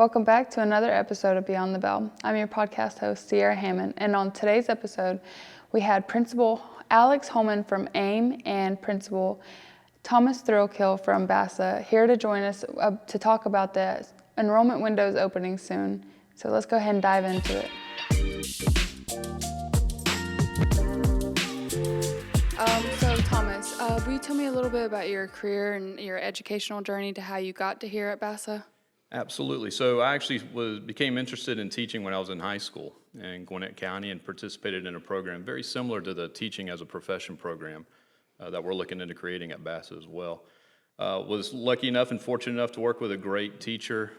Welcome back to another episode of Beyond the Bell. I'm your podcast host, Ciera and on today's episode, we had Principal Alex Holman from AIM and Principal Thomas Thrailkill from BASA here to join us to talk about the enrollment windows opening soon. So let's go ahead and dive into it. So Thomas, will you tell me a little bit about your career and your educational journey to how you got to here at BASA? Absolutely. So I actually became interested in teaching when I was in high school in Gwinnett County and participated in a program very similar to the Teaching as a Profession program that we're looking into creating at BASA as well. Was lucky enough and fortunate enough to work with a great teacher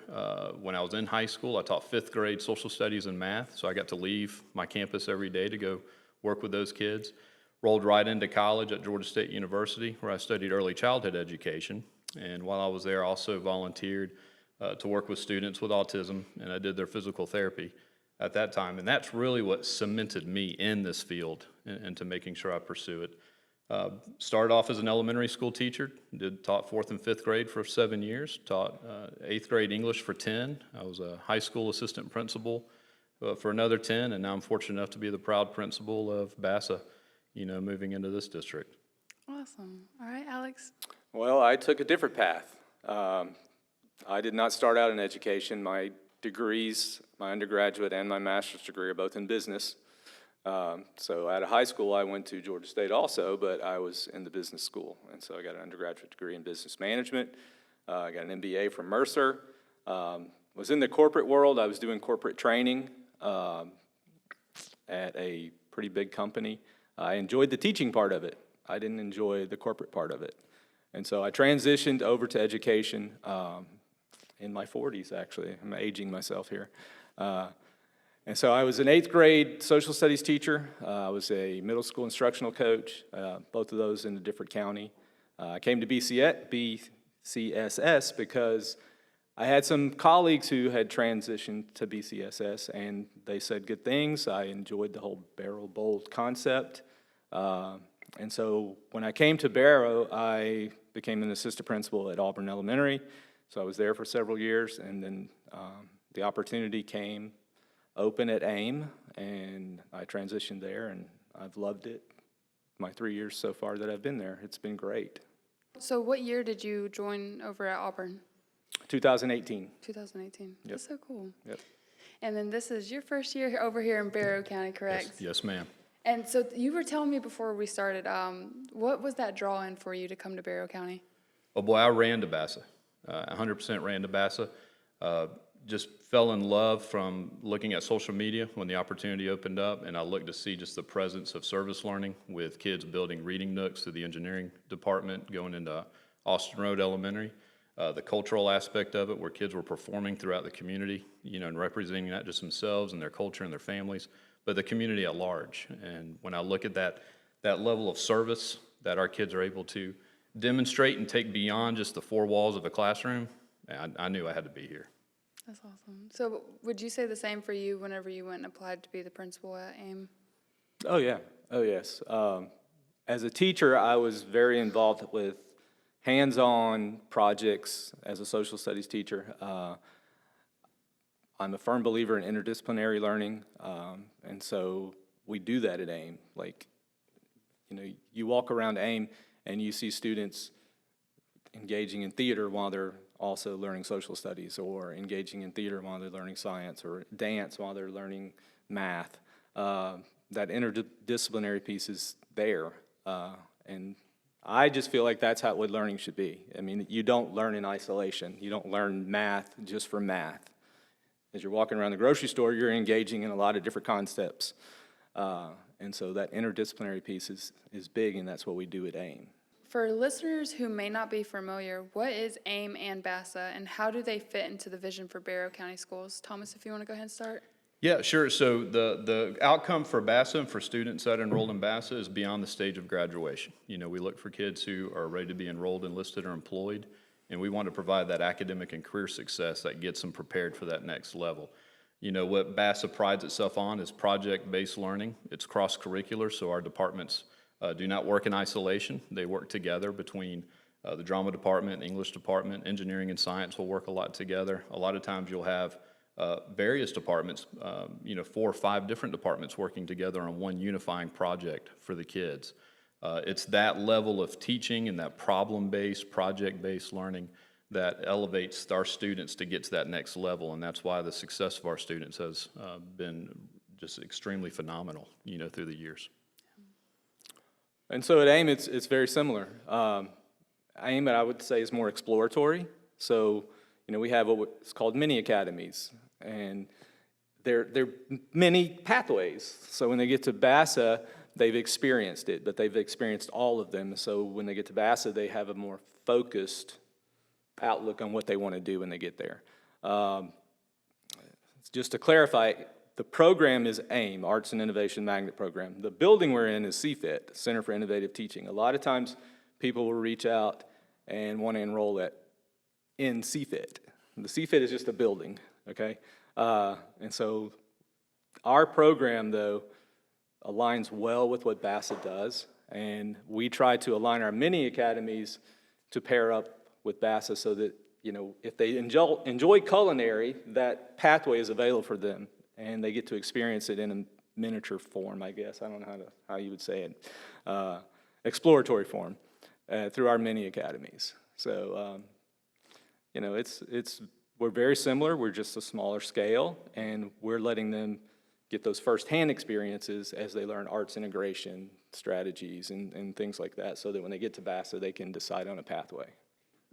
when I was in high school. I taught 5th grade social studies and math, so I got to leave my campus every day to go work with those kids. Rolled right into college at Georgia State University, where I studied early childhood education. And while I was there, I also volunteered to work with students with autism, and I did their physical therapy at that time. And that's really what cemented me in this field and to making sure I pursue it. Started off as an elementary school teacher, taught 4th and 5th grade for 7 years, taught 8th grade English for 10. I was a high school assistant principal for another 10, and now I'm fortunate enough to be the proud principal of BASA, moving into this district. Awesome. All right, Alex. Well, I took a different path. I did not start out in education. My degrees, my undergraduate and my master's degree are both in business. So out of high school, I went to Georgia State also, but I was in the business school. And so I got an undergraduate degree in business management. I got an MBA from Mercer. Was in the corporate world. I was doing corporate training at a pretty big company. I enjoyed the teaching part of it. I didn't enjoy the corporate part of it. And so I transitioned over to education in my 40s, actually. I'm aging myself here. And so I was an 8th grade social studies teacher. I was a middle school instructional coach, both of those in a different county. I came to BCSS because I had some colleagues who had transitioned to BCSS, and they said good things. I enjoyed the whole Barrow Bold concept. And so when I came to Barrow, I became an assistant principal at Auburn Elementary. So I was there for several years, and then the opportunity came open at AIM, and I transitioned there, and I've loved it. My 3 years so far that I've been there, it's been great. So what year did you join over at Auburn? 2018. 2018. Yep. That's so cool. Yep. And then this is your first year over here in Barrow County, correct? Yes, ma'am. And so you were telling me before we started, what was that draw-in for you to come to Barrow County? Oh boy, I ran to BASA. 100% ran to BASA. Just fell in love from looking at social media when the opportunity opened up, and I looked to see just the presence of service learning with kids building reading nooks through the engineering department, going into Austin Road Elementary. The cultural aspect of it, where kids were performing throughout the community, and representing not just themselves and their culture and their families, but the community at large. And when I look at that level of service that our kids are able to demonstrate and take beyond just the 4 walls of a classroom, I knew I had to be here. That's awesome. So would you say the same for you whenever you went and applied to be the principal at AIM? Oh, yeah. Oh, yes. As a teacher, I was very involved with hands-on projects as a social studies teacher. I'm a firm believer in interdisciplinary learning, and so we do that at AIM. You walk around AIM and you see students engaging in theater while they're also learning social studies, or engaging in theater while they're learning science, or dance while they're learning math. That interdisciplinary piece is there, and I just feel like that's what learning should be. I mean, you don't learn in isolation. You don't learn math just for math. As you're walking around the grocery store, you're engaging in a lot of different concepts. And so that interdisciplinary piece is big, and that's what we do at AIM. For listeners who may not be familiar, what is AIM and BASA, and how do they fit into the vision for Barrow County Schools? Thomas, if you want to go ahead and start. Yeah, sure. So the outcome for BASA and for students that are enrolled in BASA is beyond the stage of graduation. We look for kids who are ready to be enrolled, enlisted, or employed, and we want to provide that academic and career success that gets them prepared for that next level. What BASA prides itself on is project-based learning. It's cross-curricular, so our departments do not work in isolation. They work together between The drama department, English department, engineering and science will work a lot together. A lot of times you'll have various departments, 4 or 5 different departments working together on one unifying project for the kids. It's that level of teaching and that problem-based, project-based learning that elevates our students to get to that next level, and that's why the success of our students has been just extremely phenomenal, through the years. And so at AIM, it's very similar. AIM, I would say, is more exploratory. So, we have what's called mini academies, and they're mini pathways. So when they get to BASA, they've experienced it, but they've experienced all of them. So when they get to BASA, they have a more focused outlook on what they want to do when they get there. Just to clarify, the program is AIM, Arts and Innovation Magnet Program. The building we're in is CFIT, Center for Innovative Teaching. A lot of times people will reach out and want to enroll in CFIT. The CFIT is just a building, okay? And so our program, though, aligns well with what BASA does, and we try to align our mini academies to pair up with BASA so that, if they enjoy culinary, that pathway is available for them, and they get to experience it in a miniature form, I guess. I don't know how you would say it. Exploratory form through our mini academies. So, we're very similar. We're just a smaller scale, and we're letting them get those firsthand experiences as they learn arts integration strategies and things like that, so that when they get to BASA, they can decide on a pathway.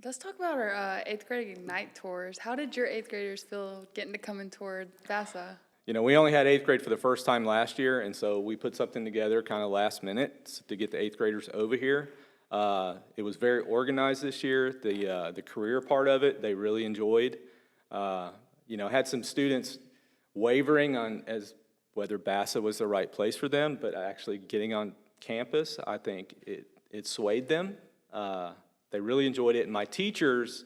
Let's talk about our 8th grade Ignite tours. How did your 8th graders feel getting to come in toward BASA? We only had 8th grade for the first time last year, and so we put something together kind of last minute to get the 8th graders over here. It was very organized this year. The career part of it, they really enjoyed. Had some students wavering on whether BASA was the right place for them, but actually getting on campus, I think it swayed them. They really enjoyed it, and my teachers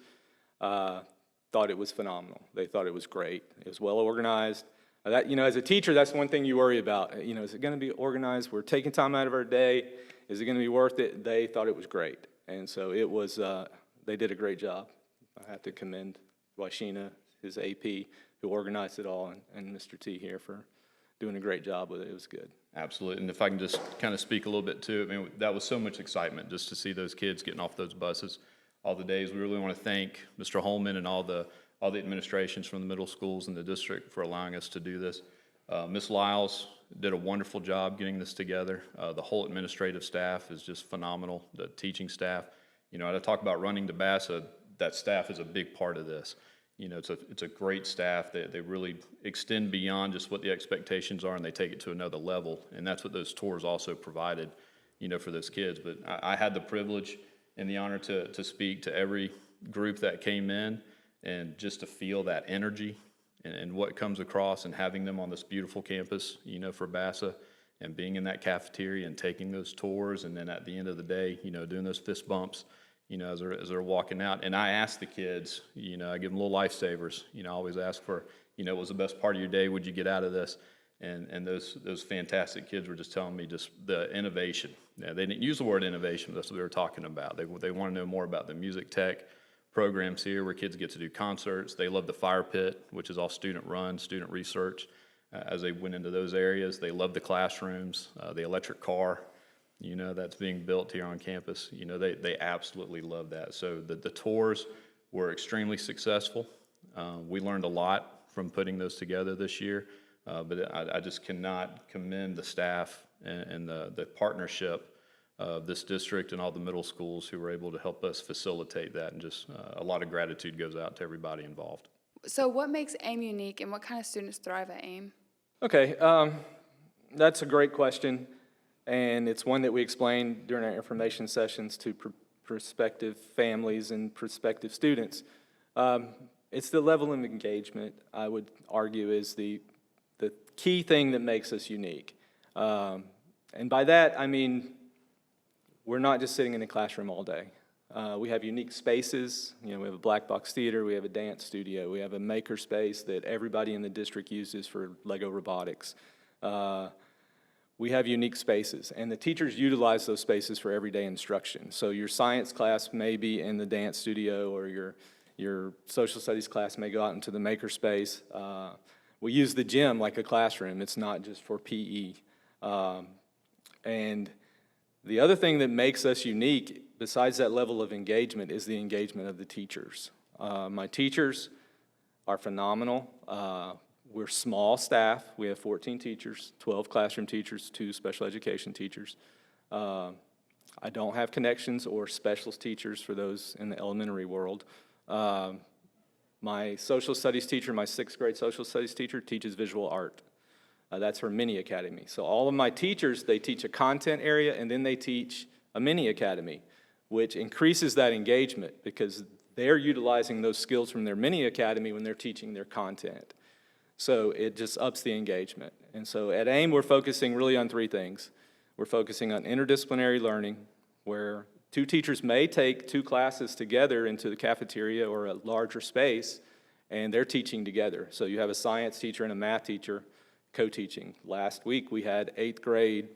thought it was phenomenal. They thought it was great. It was well organized. As a teacher, that's one thing you worry about. Is it going to be organized? We're taking time out of our day. Is it going to be worth it? They thought it was great, and so it was. They did a great job. I have to commend Washina, his AP, who organized it all, and Mr. T here for doing a great job with it. It was good. Absolutely, and if I can just kind of speak a little bit to it, that was so much excitement just to see those kids getting off those buses all the days. We really want to thank Mr. Holman and all the administrations from the middle schools in the district for allowing us to do this. Ms. Lyles did a wonderful job getting this together. The whole administrative staff is just phenomenal, the teaching staff. I talk about running to BASA, that staff is a big part of this. It's a great staff. They really extend beyond just what the expectations are, and they take it to another level, and that's what those tours also provided, for those kids. But I had the privilege and the honor to speak to every group that came in, and just to feel that energy and what comes across, and having them on this beautiful campus, for BASA, and being in that cafeteria and taking those tours, and then at the end of the day, doing those fist bumps, as they're walking out. And I ask the kids, I give them little lifesavers. I always ask for, what was the best part of your day? What'd you get out of this? And those fantastic kids were just telling me just the innovation. They didn't use the word innovation, but that's what they were talking about. They want to know more about the music tech programs here, where kids get to do concerts. They love the fire pit, which is all student run, student research. As they went into those areas, they love the classrooms, the electric car, that's being built here on campus. They absolutely love that. So the tours were extremely successful. We learned a lot from putting those together this year, but I just cannot commend the staff and the partnership of this district and all the middle schools who were able to help us facilitate that, and just a lot of gratitude goes out to everybody involved. So what makes AIM unique, and what kind of students thrive at AIM? Okay, that's a great question, and it's one that we explained during our information sessions to prospective families and prospective students. It's the level of engagement, I would argue, is the key thing that makes us unique. And by that, I mean, we're not just sitting in the classroom all day. We have unique spaces. We have a black box theater, we have a dance studio, we have a maker space that everybody in the district uses for Lego robotics. we have unique spaces, and the teachers utilize those spaces for everyday instruction. So your science class may be in the dance studio, or your social studies class may go out into the maker space. We use the gym like a classroom. It's not just for PE. And the other thing that makes us unique, besides that level of engagement, is the engagement of the teachers. My teachers are phenomenal. We're small staff. We have 14 teachers, 12 classroom teachers, 2 special education teachers. I don't have connections or specialist teachers for those in the elementary world. My social studies teacher, my 6th grade social studies teacher, teaches visual art. That's her mini academy. So all of my teachers, they teach a content area, and then they teach a mini academy, which increases that engagement because they're utilizing those skills from their mini academy when they're teaching their content. So it just ups the engagement. And so at AIM, we're focusing really on 3 things. We're focusing on interdisciplinary learning, where 2 teachers may take 2 classes together into the cafeteria or a larger space, and they're teaching together. So you have a science teacher and a math teacher co-teaching. Last week, we had 8th grade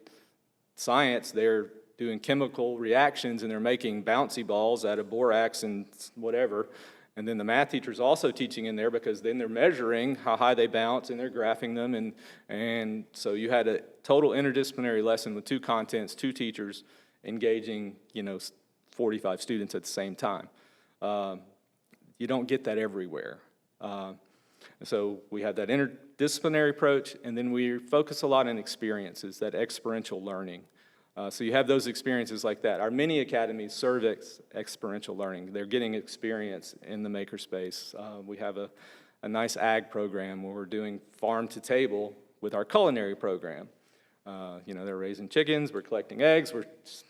science. They're doing chemical reactions, and they're making bouncy balls out of borax and whatever. And then the math teacher's also teaching in there, because then they're measuring how high they bounce, and they're graphing them. And so you had a total interdisciplinary lesson with 2 contents, 2 teachers engaging, 45 students at the same time. You don't get that everywhere. So we have that interdisciplinary approach, and then we focus a lot on experiences, that experiential learning. So you have those experiences like that. Our mini academies serve experiential learning. They're getting experience in the makerspace. We have a nice ag program where we're doing farm to table with our culinary program. They're raising chickens, we're collecting eggs, we're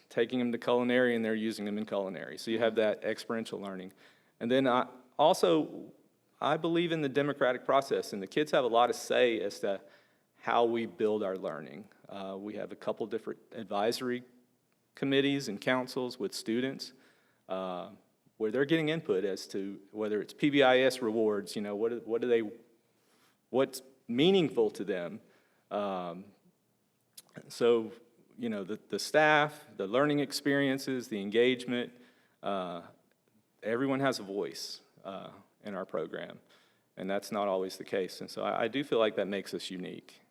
taking them to culinary, and they're using them in culinary. So you have that experiential learning. And then I believe in the democratic process, and the kids have a lot of say as to how we build our learning. We have a couple different advisory committees and councils with students where they're getting input as to whether it's PBIS rewards, what's meaningful to them. So, the staff, the learning experiences, the engagement, everyone has a voice in our program, and that's not always the case. And so I do feel like that makes us unique.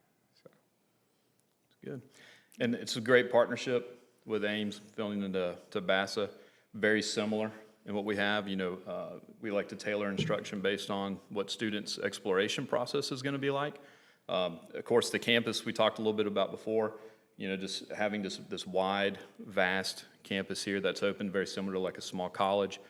Good. And it's a great partnership with AIMS filling into BASA. Very similar in what we have. We like to tailor instruction based on what students' exploration process is going to be like. Of course, the campus we talked a little bit about before, just having this wide, vast campus here that's open, very similar to like a small college.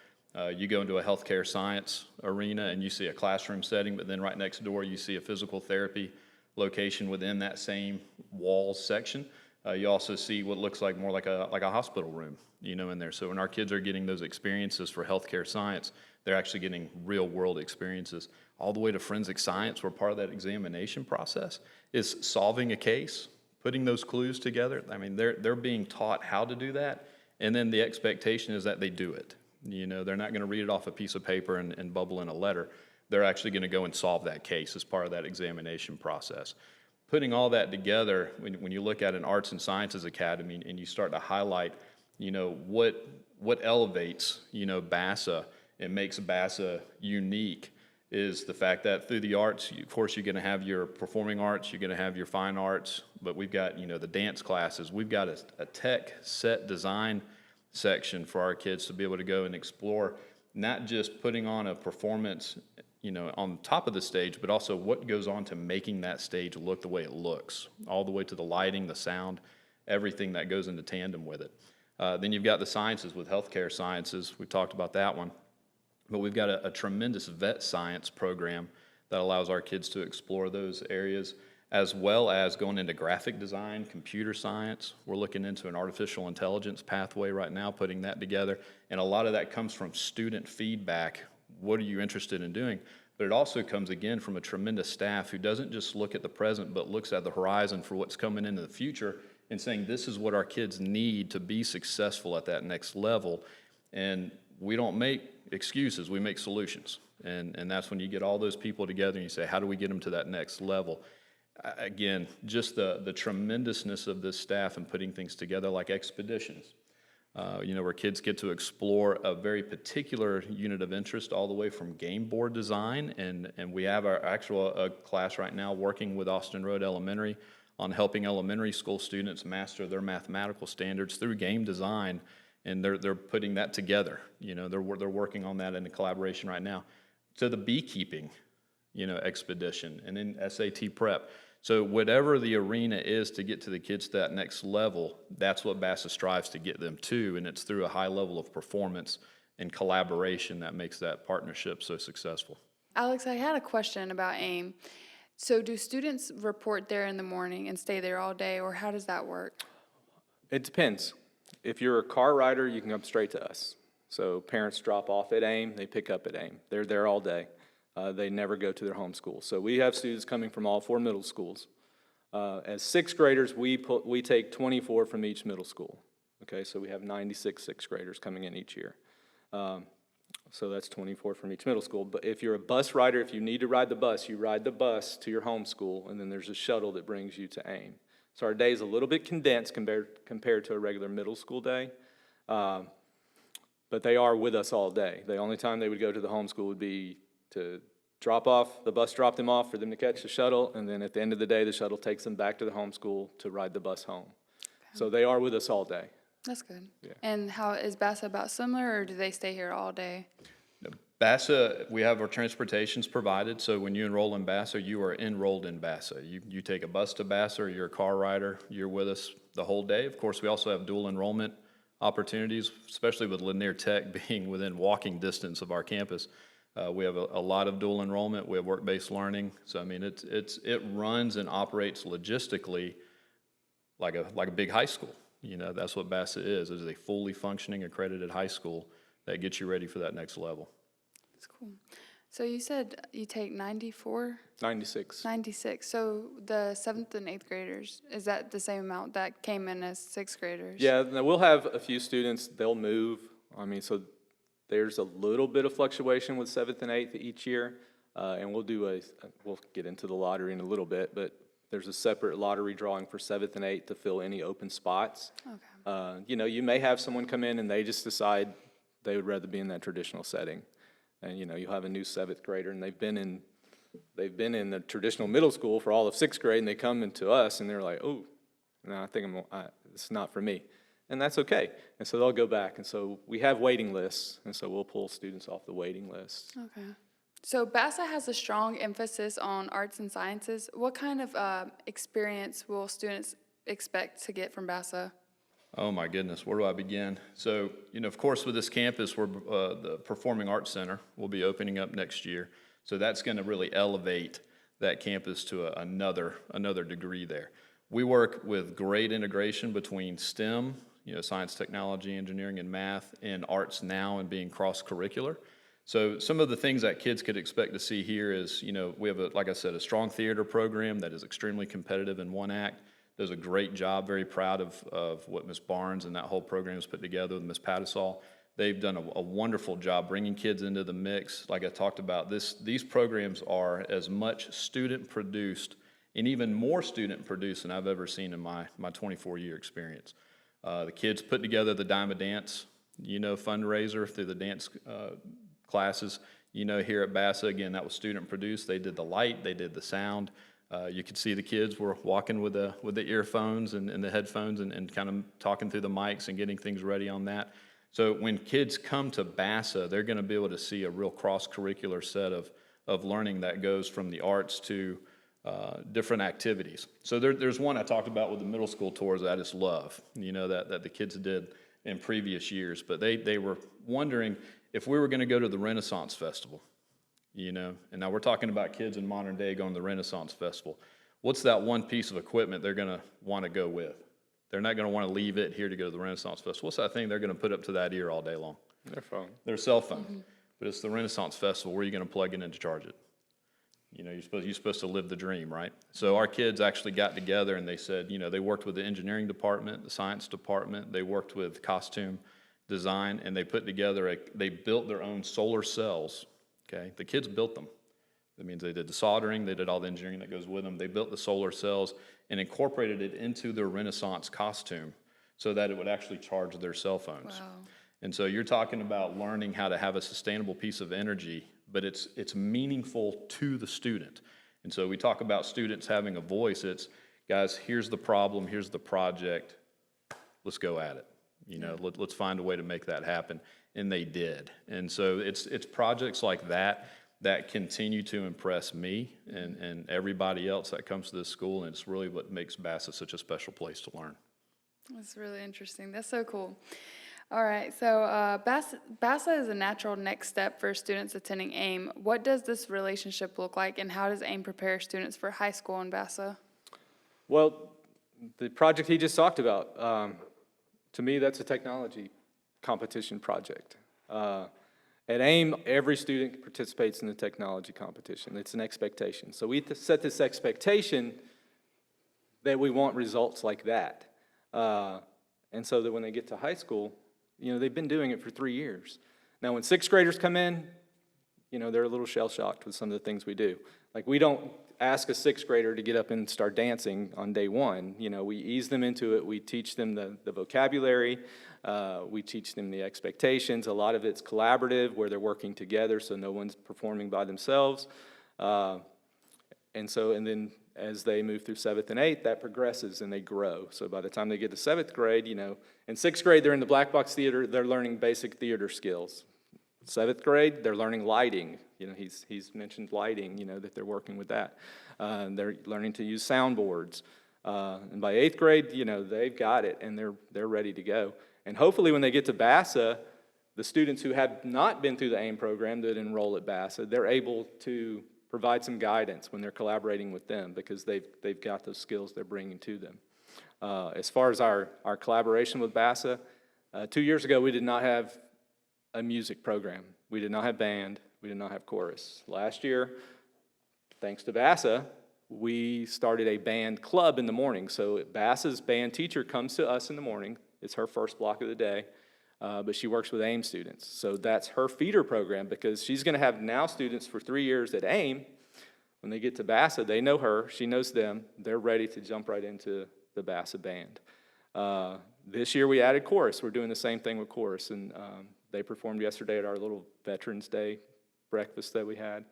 You go into a healthcare science arena and you see a classroom setting, but then right next door you see a physical therapy location within that same walls section. You also see what looks like more like a hospital room, in there. So when our kids are getting those experiences for healthcare science, they're actually getting real world experiences. All the way to forensic science, where part of that examination process is solving a case, putting those clues together. I mean, they're being taught how to do that, and then the expectation is that they do it. They're not going to read it off a piece of paper and bubble in a letter. They're actually going to go and solve that case as part of that examination process. Putting all that together, when you look at an arts and sciences academy and you start to highlight, what elevates, BASA and makes BASA unique is the fact that through the arts, of course, you're going to have your performing arts, you're going to have your fine arts, but we've got, the dance classes. We've got a tech set design section for our kids to be able to go and explore, not just putting on a performance, on top of the stage, but also what goes on to making that stage look the way it looks, all the way to the lighting, the sound, everything that goes into tandem with it. Then you've got the sciences with healthcare sciences. We talked about that one. But we've got a tremendous vet science program that allows our kids to explore those areas, as well as going into graphic design, computer science. We're looking into an artificial intelligence pathway right now, putting that together. And a lot of that comes from student feedback. What are you interested in doing? But it also comes, again, from a tremendous staff who doesn't just look at the present, but looks at the horizon for what's coming into the future and saying, this is what our kids need to be successful at that next level. And we don't make excuses, we make solutions. And that's when you get all those people together and you say, how do we get them to that next level? Again, just the tremendousness of this staff and putting things together like expeditions. Where kids get to explore a very particular unit of interest all the way from game board design. And we have our actual class right now working with Austin Road Elementary on helping elementary school students master their mathematical standards through game design. And they're putting that together. They're working on that in a collaboration right now. To the beekeeping, expedition, and then SAT prep. So whatever the arena is to get to the kids to that next level, that's what BASA strives to get them to, and it's through a high level of performance and collaboration that makes that partnership so successful. Alex, I had a question about AIM. So do students report there in the morning and stay there all day, or how does that work? It depends. If you're a car rider, you can come straight to us. So parents drop off at AIM, they pick up at AIM. They're there all day. They never go to their home school. So we have students coming from all 4 middle schools. As 6th graders, we take 24 from each middle school. Okay, so we have 96 6th graders coming in each year. So that's 24 from each middle school. But if you're a bus rider, if you need to ride the bus, you ride the bus to your home school, and then there's a shuttle that brings you to AIM. So our day is a little bit condensed compared to a regular middle school day. But they are with us all day. The only time they would go to the home school would be to drop off, the bus dropped them off for them to catch the shuttle, and then at the end of the day, the shuttle takes them back to the home school to ride the bus home. Okay. So they are with us all day. That's good. Yeah. And how is BASA about similar, or do they stay here all day? BASA, we have our transportations provided, so when you enroll in BASA, you are enrolled in BASA. You take a bus to BASA, or you're a car rider, you're with us the whole day. Of course, we also have dual enrollment opportunities, especially with Lanier Tech being within walking distance of our campus. We have a lot of dual enrollment. We have work-based learning. So I mean, it runs and operates logistically like a big high school. That's what BASA is. It is a fully functioning accredited high school that gets you ready for that next level. That's cool. So you said you take 94? 96. 96. So the 7th and 8th graders, is that the same amount that came in as 6th graders? Yeah, now we'll have a few students, they'll move. So there's a little bit of fluctuation with 7th and 8th each year. And we'll get into the lottery in a little bit, but there's a separate lottery drawing for 7th and 8th to fill any open spots. Okay. You may have someone come in and they just decide they would rather be in that traditional setting. And you'll have a new 7th grader, and they've been in the traditional middle school for all of 6th grade, and they come into us and they're like, oh, no, I think it's not for me. And that's okay. And so they'll go back. And so we have waiting lists, and so we'll pull students off the waiting list. Okay. So BASA has a strong emphasis on arts and sciences. What kind of experience will students expect to get from BASA? Oh my goodness, where do I begin? So, of course, with this campus, the Performing Arts Center will be opening up next year. So that's going to really elevate that campus to another degree there. We work with great integration between STEM, science, technology, engineering, and math, and arts now and being cross-curricular. So some of the things that kids could expect to see here is, we have, like I said, a strong theater program that is extremely competitive in one act. Does a great job, very proud of what Ms. Barnes and that whole program has put together with Ms. Pattisall. They've done a wonderful job bringing kids into the mix. Like I talked about, these programs are as much student-produced and even more student-produced than I've ever seen in my 24-year experience. The kids put together the Dime a Dance, fundraiser through the dance classes. Here at BASA, again, that was student-produced. They did the light, they did the sound. You could see the kids were walking with the earphones and the headphones and kind of talking through the mics and getting things ready on that. So when kids come to BASA, they're going to be able to see a real cross-curricular set of learning that goes from the arts to different activities. So there's one I talked about with the middle school tours that I just love, that the kids did in previous years. But they were wondering if we were going to go to the Renaissance Festival. And now we're talking about kids in modern day going to the Renaissance Festival. What's that one piece of equipment they're going to want to go with? They're not going to want to leave it here to go to the Renaissance Festival. What's that thing they're going to put up to that ear all day long? Their phone. Their cell phone. Mm-hmm. But it's the Renaissance Festival. Where are you going to plug it in to charge it? You're supposed to live the dream, right? So our kids actually got together and they said, they worked with the engineering department, the science department. They worked with costume design, and they put together they built their own solar cells. Okay, the kids built them. That means they did the soldering, they did all the engineering that goes with them. They built the solar cells and incorporated it into their Renaissance costume so that it would actually charge their cell phones. Wow. And so you're talking about learning how to have a sustainable piece of energy, but it's meaningful to the student. And so we talk about students having a voice. It's, guys, here's the problem, here's the project, let's go at it. You know, let's find a way to make that happen. And they did. And so it's projects like that that continue to impress me and everybody else that comes to this school, and it's really what makes BASA such a special place to learn. That's really interesting. That's so cool. All right, so BASA is a natural next step for students attending AIM. What does this relationship look like, and how does AIM prepare students for high school in BASA? Well, the project he just talked about, to me, that's a technology competition project. At AIM, every student participates in the technology competition. It's an expectation. So we set this expectation that we want results like that. And so that when they get to high school, you know, they've been doing it for 3 years. Now, when sixth graders come in, you know, they're a little shell-shocked with some of the things we do. Like, we don't ask a sixth grader to get up and start dancing on day one. You know, we ease them into it. We teach them the vocabulary. We teach them the expectations. A lot of it's collaborative, where they're working together, so no one's performing by themselves. And then as they move through 7th and 8th, that progresses and they grow. So by the time they get to 7th grade, you know, in 6th grade, they're in the black box theater, they're learning basic theater skills. 7th grade, they're learning lighting. You know, he's mentioned lighting, you know, that they're working with that. They're learning to use soundboards. And by 8th grade, you know, they've got it and they're ready to go. And hopefully when they get to BASA, the students who have not been through the AIM program that enroll at BASA, they're able to provide some guidance when they're collaborating with them, because they've got those skills they're bringing to them. As far as our collaboration with BASA, 2 years ago we did not have a music program. We did not have band. We did not have chorus. Last year, thanks to BASA, we started a band club in the morning. So BASA's band teacher comes to us in the morning. It's her first block of the day. But she works with AIM students. So that's her feeder program, because she's going to have now students for 3 years at AIM. When they get to BASA, they know her, she knows them, they're ready to jump right into the BASA band. This year we added chorus. We're doing the same thing with chorus, and they performed yesterday at our little Veterans Day breakfast that we had.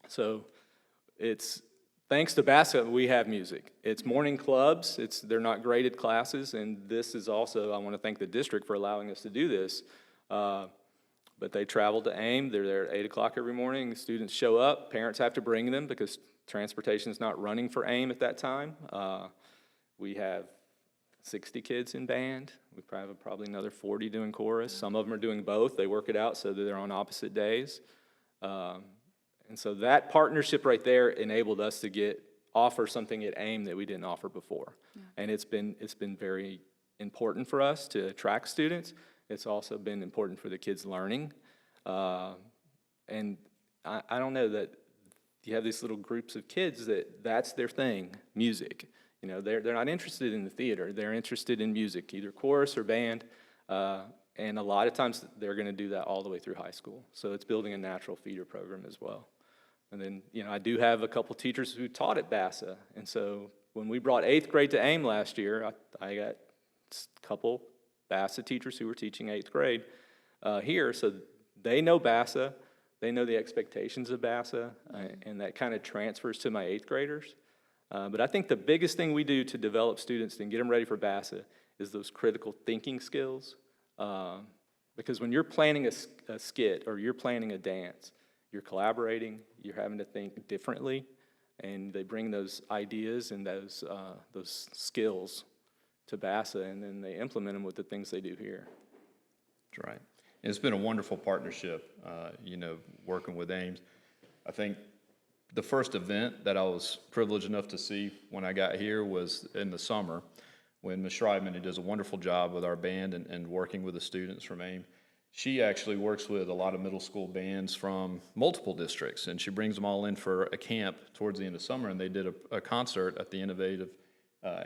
So it's thanks to BASA, we have music. It's morning clubs. They're not graded classes, and this is also, I want to thank the district for allowing us to do this. But they travel to AIM. They're there at 8 o'clock every morning. Students show up. Parents have to bring them because transportation is not running for AIM at that time. We have 60 kids in band. We have probably another 40 doing chorus. Some of them are doing both. They work it out so that they're on opposite days. And so that partnership right there enabled us to offer something at AIM that we didn't offer before. Yeah. And it's been very important for us to attract students. It's also been important for the kids learning. And I don't know, that you have these little groups of kids that's their thing, music. You know, they're not interested in the theater. They're interested in music, either chorus or band. And a lot of times they're going to do that all the way through high school. So it's building a natural feeder program as well. And then, you know, I do have a couple teachers who taught at BASA. And so when we brought 8th grade to AIM last year, I got a couple BASA teachers who were teaching 8th grade here. So they know BASA. They know the expectations of BASA. And that kind of transfers to my 8th graders. But I think the biggest thing we do to develop students and get them ready for BASA is those critical thinking skills. Because when you're planning a skit or you're planning a dance, you're collaborating, you're having to think differently, and they bring those ideas and those skills to BASA, and then they implement them with the things they do here. That's right. And it's been a wonderful partnership, you know, working with AIMS. I think the first event that I was privileged enough to see when I got here was in the summer, when Ms. Schreibman, who does a wonderful job with our band and working with the students from AIM, she actually works with a lot of middle school bands from multiple districts, and she brings them all in for a camp towards the end of summer, and they did a concert at the Innovative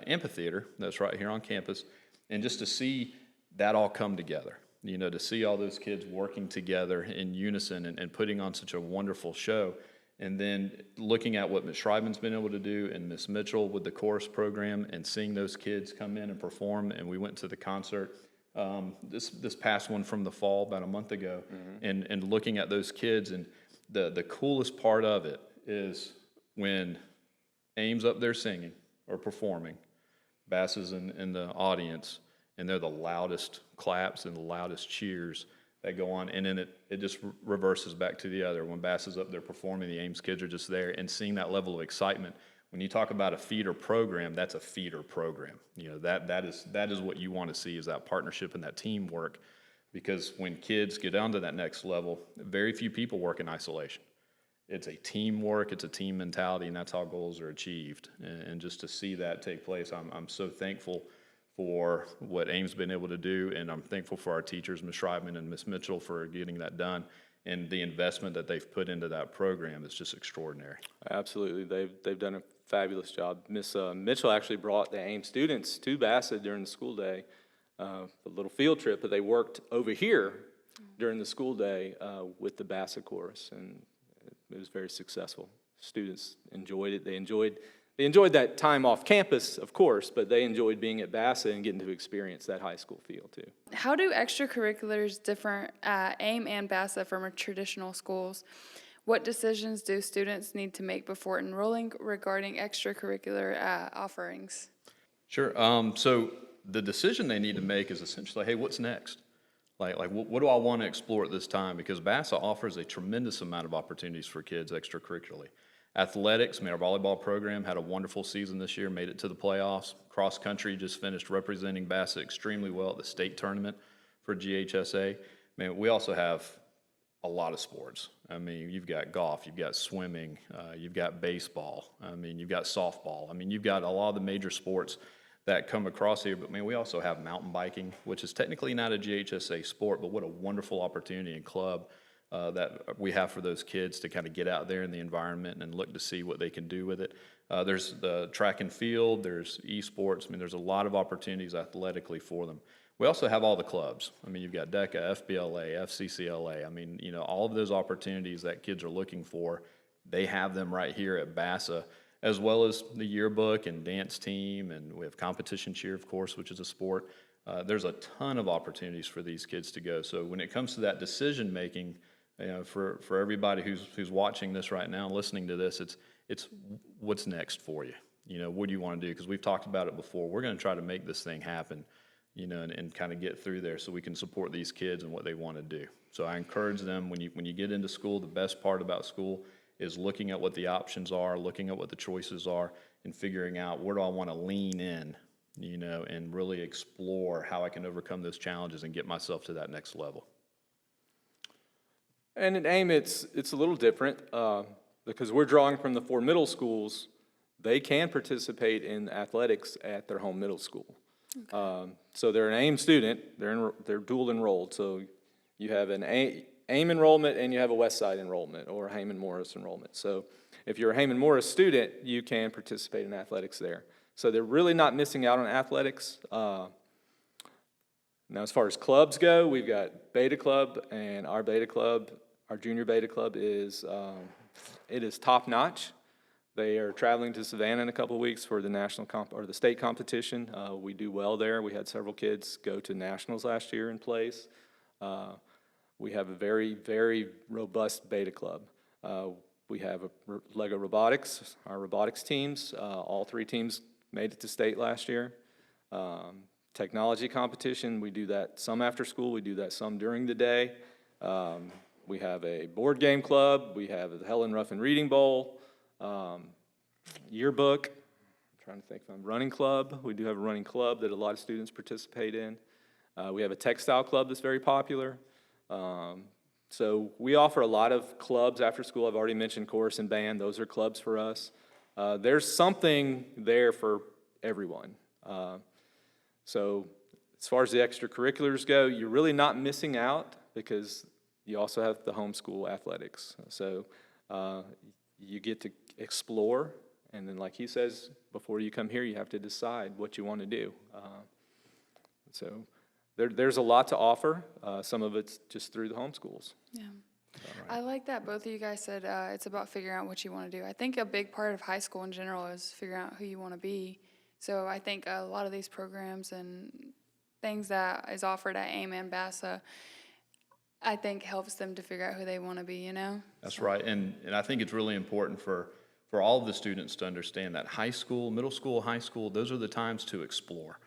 Amphitheater that's right here on campus, and just to see that all come together. to see all those kids working together in unison and putting on such a wonderful show. And then looking at what Ms. Schreiben's been able to do and Ms. Mitchell with the chorus program and seeing those kids come in and perform. And we went to the concert this past one from the fall about a month ago, and looking at those kids. And the coolest part of it is when AIM's up there singing or performing, BASA's in the audience, and they're the loudest claps and the loudest cheers that go on, and then it just reverses back to the other. When BASA's up there performing, the Ames kids are just there, and seeing that level of excitement. When you talk about a feeder program, that's a feeder program. That is what you want to see, is that partnership and that teamwork, because when kids get down to that next level, very few people work in isolation. It's a teamwork, it's a team mentality, and that's how goals are achieved. And just to see that take place, I'm so thankful for what AIM's been able to do, and I'm thankful for our teachers, Ms. Schreiben and Ms. Mitchell, for getting that done, and the investment that they've put into that program is just extraordinary. Absolutely, they've done a fabulous job. Ms. Mitchell actually brought the AIM students to BASA during the school day, a little field trip, but they worked over here during the school day with the BASA chorus, and it was very successful. Students enjoyed it. They enjoyed that time off campus, of course, but they enjoyed being at BASA and getting to experience that high school feel, too. How do extracurriculars differ at AIM and BASA from traditional schools? What decisions do students need to make before enrolling regarding extracurricular offerings? Sure. So the decision they need to make is essentially, hey, what's next? Like what do I want to explore at this time? Because BASA offers a tremendous amount of opportunities for kids extracurricularly. Athletics, our volleyball program had a wonderful season this year, made it to the playoffs. Cross country just finished representing BASA extremely well at the state tournament for GHSA. We also have a lot of sports. You've got golf, you've got swimming, you've got baseball, you've got softball. You've got a lot of the major sports that come across here, but we also have mountain biking, which is technically not a GHSA sport, but what a wonderful opportunity and club that we have for those kids to kind of get out there in the environment and look to see what they can do with it. There's the track and field, there's esports. There's a lot of opportunities athletically for them. We also have all the clubs. You've got DECA, FBLA, FCCLA. All of those opportunities that kids are looking for, they have them right here at BASA, as well as the yearbook and dance team, and we have competition cheer, of course, which is a sport. There's a ton of opportunities for these kids to go. So when it comes to that decision making, for everybody who's watching this right now, listening to this, it's what's next for you. What do you want to do? Because we've talked about it before. We're going to try to make this thing happen, and kind of get through there so we can support these kids and what they want to do. So I encourage them, when you get into school, the best part about school is looking at what the options are, looking at what the choices are, and figuring out where do I want to lean in, and really explore how I can overcome those challenges and get myself to that next level. And at AIM, it's a little different because we're drawing from the 4 middle schools. They can participate in athletics at their home middle school. Okay. So they're an AIM student. They're dual enrolled. So you have an AIM enrollment and you have a Westside enrollment or a Holman Morris enrollment. So if you're a Holman Morris student, you can participate in athletics there. So they're really not missing out on athletics. Now, as far as clubs go, we've got Beta Club, and our Beta Club, our junior Beta Club is top notch. They are traveling to Savannah in a couple of weeks for the the state competition. We do well there. We had several kids go to nationals last year in place. We have a very, very robust Beta Club. We have Lego Robotics, our robotics teams. All 3 teams made it to state last year. Technology competition, we do that some after school, we do that some during the day. We have a board game club, we have the Helen Ruffin Reading Bowl, yearbook, I'm trying to think if I'm running club. We do have a running club that a lot of students participate in. We have a textile club that's very popular. So we offer a lot of clubs after school. I've already mentioned chorus and band. Those are clubs for us. There's something there for everyone. So as far as the extracurriculars go, you're really not missing out because you also have the homeschool athletics. So you get to explore, and then like he says, before you come here, you have to decide what you want to do. So there's a lot to offer. Some of it's just through the homeschools. Yeah. I like that both of you guys said it's about figuring out what you want to do. I think a big part of high school in general is figuring out who you want to be. So I think a lot of these programs and things that is offered at AIM and BASA, I think helps them to figure out who they want to be, you know? That's right, and I think it's really important for all of the students to understand that high school, middle school, high school, those are the times to explore.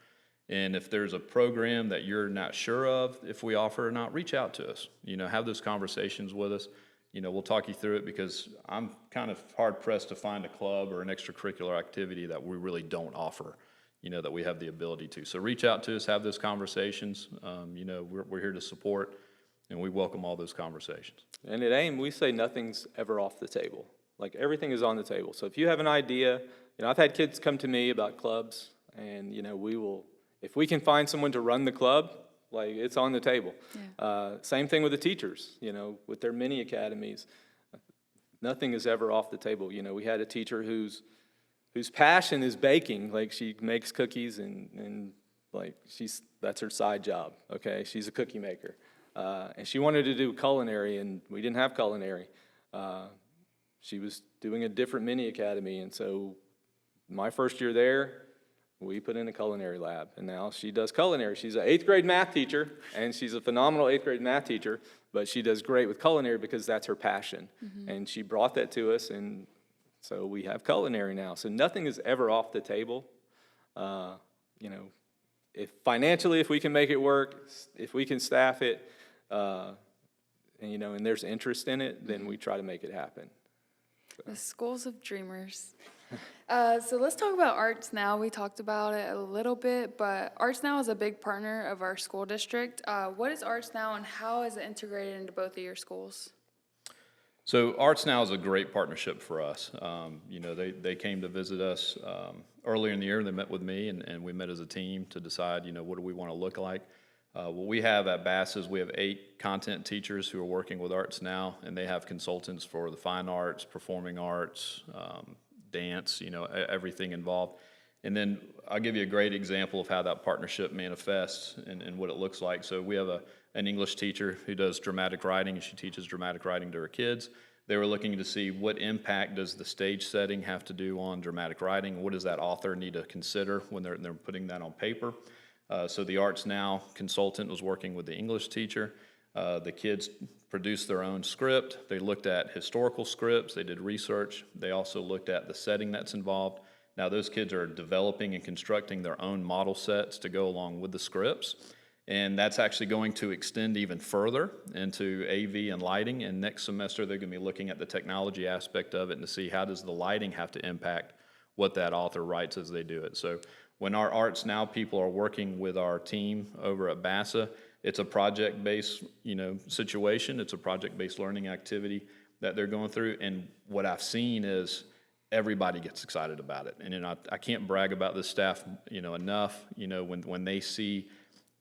And if there's a program that you're not sure of, if we offer or not, reach out to us. You know, have those conversations with us. You know, we'll talk you through it because I'm kind of hard pressed to find a club or an extracurricular activity that we really don't offer, you know, that we have the ability to. So reach out to us, have those conversations. You know, we're here to support, and we welcome all those conversations. And at AIM, we say nothing's ever off the table. Like, everything is on the table. So if you have an idea, you know, I've had kids come to me about clubs, and, you know, we will, if we can find someone to run the club, like, it's on the table. Yeah. Same thing with the teachers, you know, with their mini academies. Nothing is ever off the table. You know, we had a teacher whose passion is baking. Like, she makes cookies and like, that's her side job, okay? She's a cookie maker. And she wanted to do culinary, and we didn't have culinary. She was doing a different mini academy, and so my first year there, we put in a culinary lab, and now she does culinary. She's an 8th grade math teacher, and she's a phenomenal 8th grade math teacher, but she does great with culinary because that's her passion. Mm-hmm. And she brought that to us, and so we have culinary now. So nothing is ever off the table. You know, if financially, if we can make it work, if we can staff it, and, you know, and there's interest in it, then we try to make it happen. The schools of dreamers. So let's talk about Arts Now. We talked about it a little bit, but Arts Now is a big partner of our school district. What is Arts Now, and how is it integrated into both of your schools? So Arts Now is a great partnership for us. You know, they came to visit us earlier in the year. They met with me, and we met as a team to decide, you know, what do we want to look like. What we have at BASA is we have 8 content teachers who are working with Arts Now, and they have consultants for the fine arts, performing arts, dance, you know, everything involved. And then I'll give you a great example of how that partnership manifests and what it looks like. So we have an English teacher who does dramatic writing, and she teaches dramatic writing to her kids. They were looking to see what impact does the stage setting have to do on dramatic writing. What does that author need to consider when they're putting that on paper? So the Arts Now consultant was working with the English teacher. The kids produced their own script. They looked at historical scripts. They did research. They also looked at the setting that's involved. Now those kids are developing and constructing their own model sets to go along with the scripts. And that's actually going to extend even further into AV and lighting. And next semester, they're going to be looking at the technology aspect of it and to see how does the lighting have to impact what that author writes as they do it. So when our Arts Now people are working with our team over at BASA, it's a project-based, you know, situation. It's a project-based learning activity that they're going through. And what I've seen is everybody gets excited about it. And, you know, I can't brag about this staff, you know, enough. You know, when they see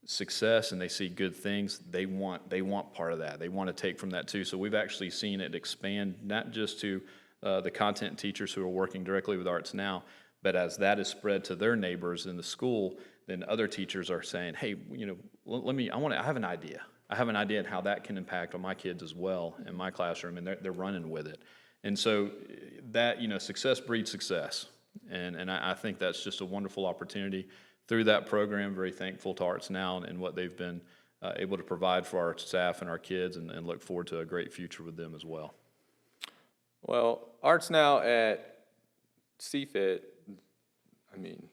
success and they see good things, they want part of that. They want to take from that too. So we've actually seen it expand, not just to the content teachers who are working directly with Arts Now, but as that is spread to their neighbors in the school, then other teachers are saying, hey, you know, I have an idea. I have an idea on how that can impact on my kids as well in my classroom, and they're running with it. And so that, you know, success breeds success. And I think that's just a wonderful opportunity through that program. Very thankful to Arts Now and what they've been able to provide for our staff and our kids, and look forward to a great future with them as well. Well, Arts Now at CFIT, I mean,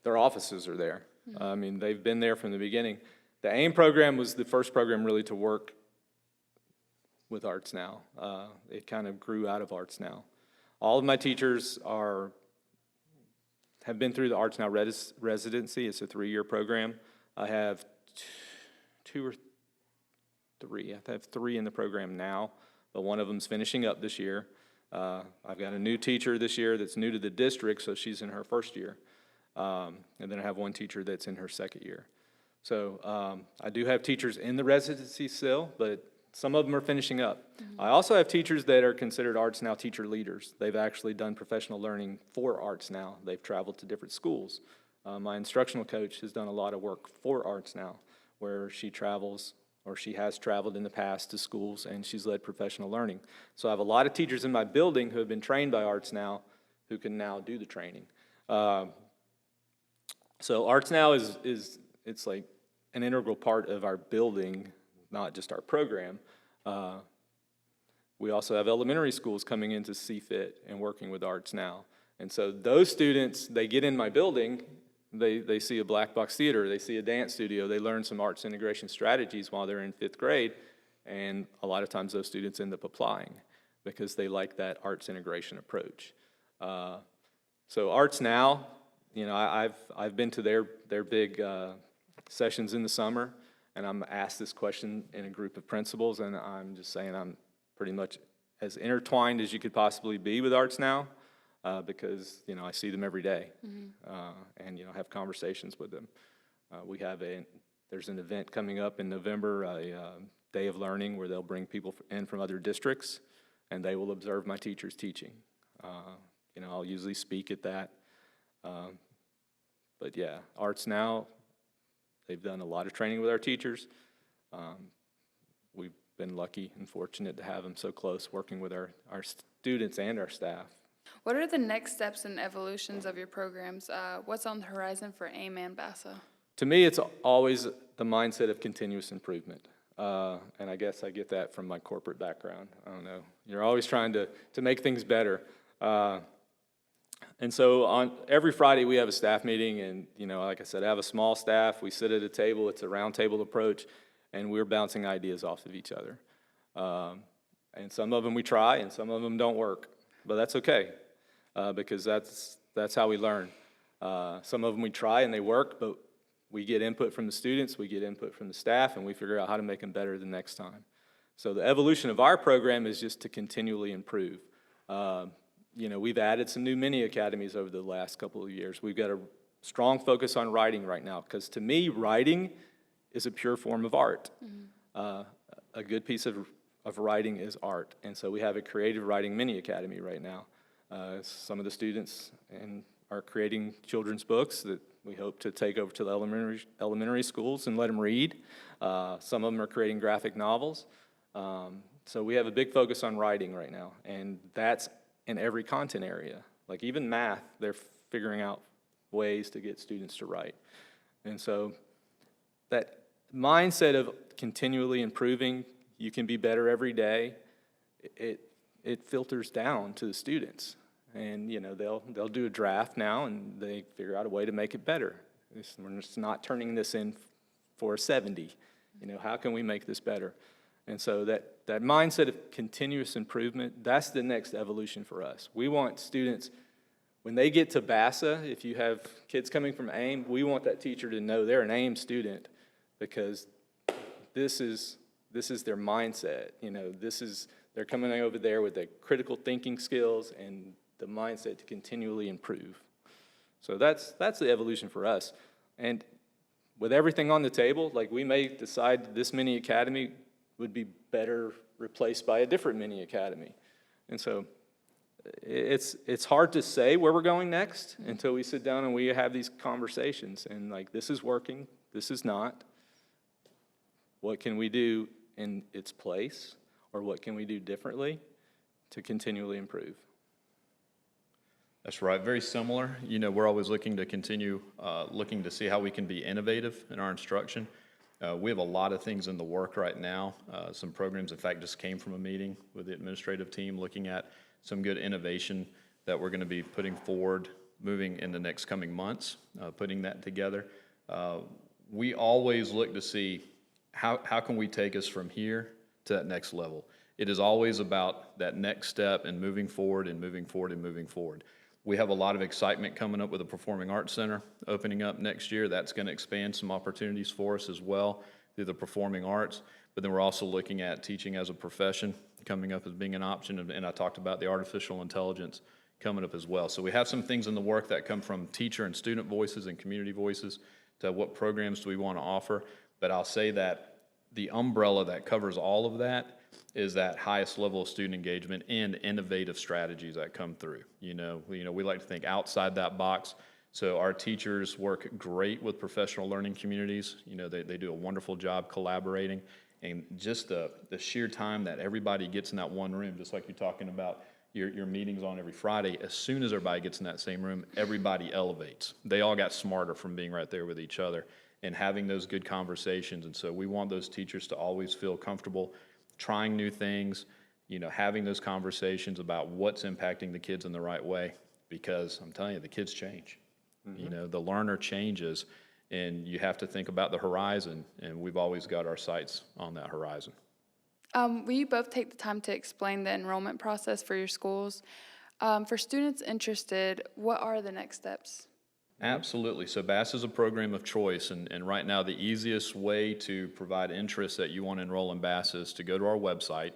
their offices are there. Mm-hmm. I mean, they've been there from the beginning. The AIM program was the first program really to work with Arts Now. It kind of grew out of Arts Now. All of my teachers have been through the Arts Now residency. It's a 3-year program. I have 2 or 3. I have 3 in the program now, but one of them's finishing up this year. I've got a new teacher this year that's new to the district, so she's in her first year. And then I have one teacher that's in her second year. So I do have teachers in the residency still, but some of them are finishing up. Mm-hmm. I also have teachers that are considered Arts Now teacher leaders. They've actually done professional learning for Arts Now. They've traveled to different schools. My instructional coach has done a lot of work for Arts Now, where she travels, or she has traveled in the past to schools, and she's led professional learning. So I have a lot of teachers in my building who have been trained by Arts Now who can now do the training. So Arts Now it's like an integral part of our building, not just our program. We also have elementary schools coming in to see fit and working with Arts Now. And so those students, they get in my building, they see a black box theater, they see a dance studio, they learn some arts integration strategies while they're in 5th grade, and a lot of times those students end up applying because they like that arts integration approach. So Arts Now, you know, I've been to their big sessions in the summer, and I'm asked this question in a group of principals, and I'm just saying I'm pretty much as intertwined as you could possibly be with Arts Now, because, you know, I see them every day, and, you know, have conversations with them. There's an event coming up in November, a day of learning, where they'll bring people in from other districts, and they will observe my teachers teaching. You know, I'll usually speak at that. But yeah, Arts Now, they've done a lot of training with our teachers. We've been lucky and fortunate to have them so close, working with our students and our staff. What are the next steps and evolutions of your programs? What's on the horizon for AIM and BASA? To me, it's always the mindset of continuous improvement. And I guess I get that from my corporate background. I don't know. You're always trying to make things better. And so on every Friday we have a staff meeting, and, you know, like I said, I have a small staff. We sit at a table. It's a round table approach, and we're bouncing ideas off of each other. And some of them we try, and some of them don't work. But that's okay, because that's how we learn. Some of them we try and they work, but we get input from the students, we get input from the staff, and we figure out how to make them better the next time. So the evolution of our program is just to continually improve. You know, we've added some new mini academies over the last couple of years. We've got a strong focus on writing right now, because to me, writing is a pure form of art. A good piece of writing is art, and so we have a creative writing mini academy right now. Some of the students are creating children's books that we hope to take over to the elementary schools and let them read. Some of them are creating graphic novels. So we have a big focus on writing right now, and that's in every content area. Like even math, they're figuring out ways to get students to write. And so that mindset of continually improving, you can be better every day, it filters down to the students. And, you know, they'll do a draft now, and they figure out a way to make it better. We're just not turning this in for a 70. You know, how can we make this better? And so that mindset of continuous improvement, that's the next evolution for us. We want students, when they get to BASA, if you have kids coming from AIM, we want that teacher to know they're an AIM student, because this is their mindset. You know, they're coming over there with the critical thinking skills and the mindset to continually improve. So that's the evolution for us. And with everything on the table, like we may decide this mini academy would be better replaced by a different mini academy. And so it's hard to say where we're going next until we sit down and we have these conversations. And like, this is working, this is not. What can we do in its place, or what can we do differently to continually improve? That's right, very similar. You know, we're always looking to continue looking to see how we can be innovative in our instruction. We have a lot of things in the work right now. Some programs, in fact, just came from a meeting with the administrative team looking at some good innovation that we're going to be putting forward, moving in the next coming months, putting that together. We always look to see how can we take us from here to that next level. It is always about that next step and moving forward and moving forward and moving forward. We have a lot of excitement coming up with the Performing Arts Center opening up next year. That's going to expand some opportunities for us as well through the performing arts. But then we're also looking at teaching as a profession coming up as being an option. And I talked about the artificial intelligence coming up as well. So we have some things in the work that come from teacher and student voices and community voices to what programs do we want to offer. But I'll say that the umbrella that covers all of that is that highest level of student engagement and innovative strategies that come through. You know, we like to think outside that box So our teachers work great with professional learning communities. You know, they do a wonderful job collaborating, and just the sheer time that everybody gets in that one room, just like you're talking about your meetings on every Friday, as soon as everybody gets in that same room, everybody elevates. They all got smarter from being right there with each other and having those good conversations. And so we want those teachers to always feel comfortable trying new things, you know, having those conversations about what's impacting the kids in the right way, because I'm telling you, the kids change. You know, the learner changes, and you have to think about the horizon, and we've always got our sights on that horizon. Will you both take the time to explain the enrollment process for your schools? For students interested, what are the next steps? Absolutely. So BASA is a program of choice, and right now the easiest way to provide interest that you want to enroll in BASA is to go to our website.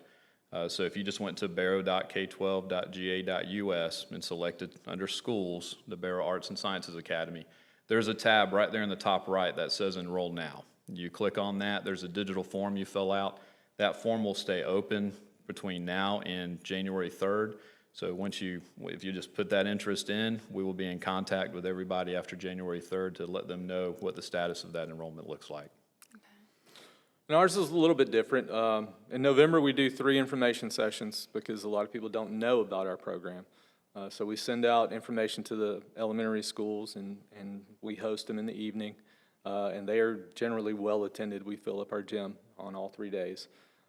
So if you just went to barrow.k12.ga.us and selected under schools, the Barrow Arts and Sciences Academy, there's a tab right there in the top right that says Enroll Now. You click on that, there's a digital form you fill out. That form will stay open between now and January 3rd. So if you just put that interest in, we will be in contact with everybody after January 3rd to let them know what the status of that enrollment looks like. And ours is a little bit different. In November, we do 3 information sessions because a lot of people don't know about our program. So we send out information to the elementary schools, and we host them in the evening. And they are generally well attended. We fill up our gym on all 3 days.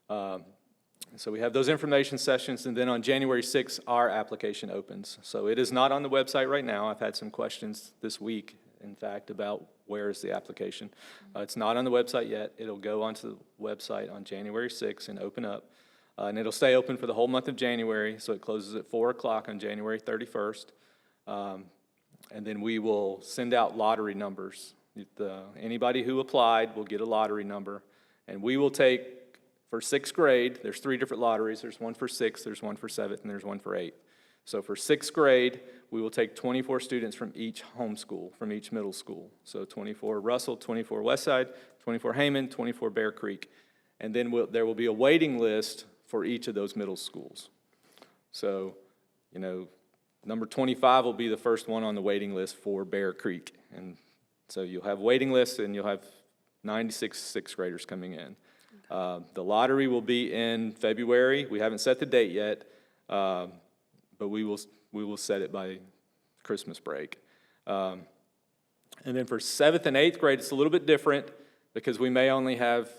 So we have those information sessions, and then on January 6th, our application opens. So it is not on the website right now. I've had some questions this week, in fact, about where is the application. It's not on the website yet. It'll go onto the website on January 6th and open up. And it'll stay open for the whole month of January, so it closes at 4 o'clock on January 31st. And then we will send out lottery numbers. Anybody who applied will get a lottery number, and we will take, for 6th grade, there's 3 different lotteries. There's one for 6th, there's one for 7th, and there's one for 8th. So for 6th grade, we will take 24 students from each homeschool, from each middle school. So 24 Russell, 24 Westside, 24 Hayman, 24 Bear Creek. And then there will be a waiting list for each of those middle schools. So, you know, number 25 will be the first one on the waiting list for Bear Creek. And so you'll have waiting lists, and you'll have 96 6th graders coming in. The lottery will be in February. We haven't set the date yet, but we will set it by Christmas break. And then for 7th and 8th grade, it's a little bit different because we may only have,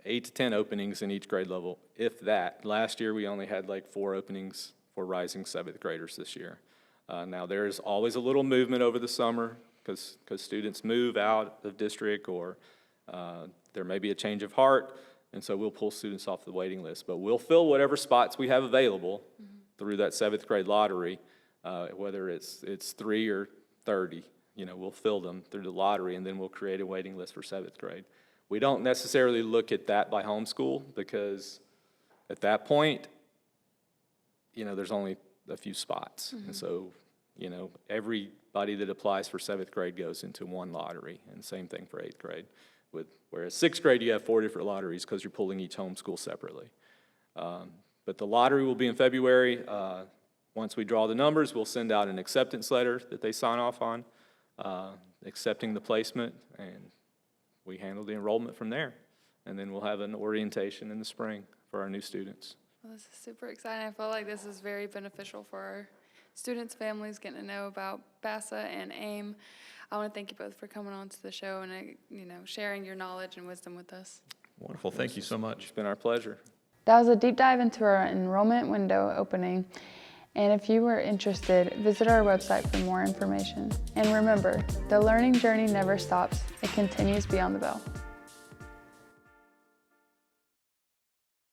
8 to 10 openings in each grade level, if that. Last year, we only had like 4 openings for rising 7th graders this year. Now, there's always a little movement over the summer because students move out of district, or there may be a change of heart, and so we'll pull students off the waiting list. But we'll fill whatever spots we have available through that 7th grade lottery, whether it's 3 or 30. We'll fill them through the lottery, and then we'll create a waiting list for 7th grade. We don't necessarily look at that by homeschool because at that point, there's only a few spots. And so, everybody that applies for 7th grade goes into one lottery, and same thing for 8th grade. Whereas 6th grade, you have 4 different lotteries because you're pulling each homeschool separately. But the lottery will be in February. Once we draw the numbers, we'll send out an acceptance letter that they sign off on, accepting the placement, and we handle the enrollment from there. And then we'll have an orientation in the spring for our new students. Well, this is super exciting. I feel like this is very beneficial for our students, families, getting to know about BASA and AIM. I want to thank you both for coming on to the show and sharing your knowledge and wisdom with us. Wonderful. Thank you so much. It's been our pleasure. That was a deep dive into our enrollment window opening. And if you were interested, visit our website for more information. And remember, the learning journey never stops. It continues beyond the bell.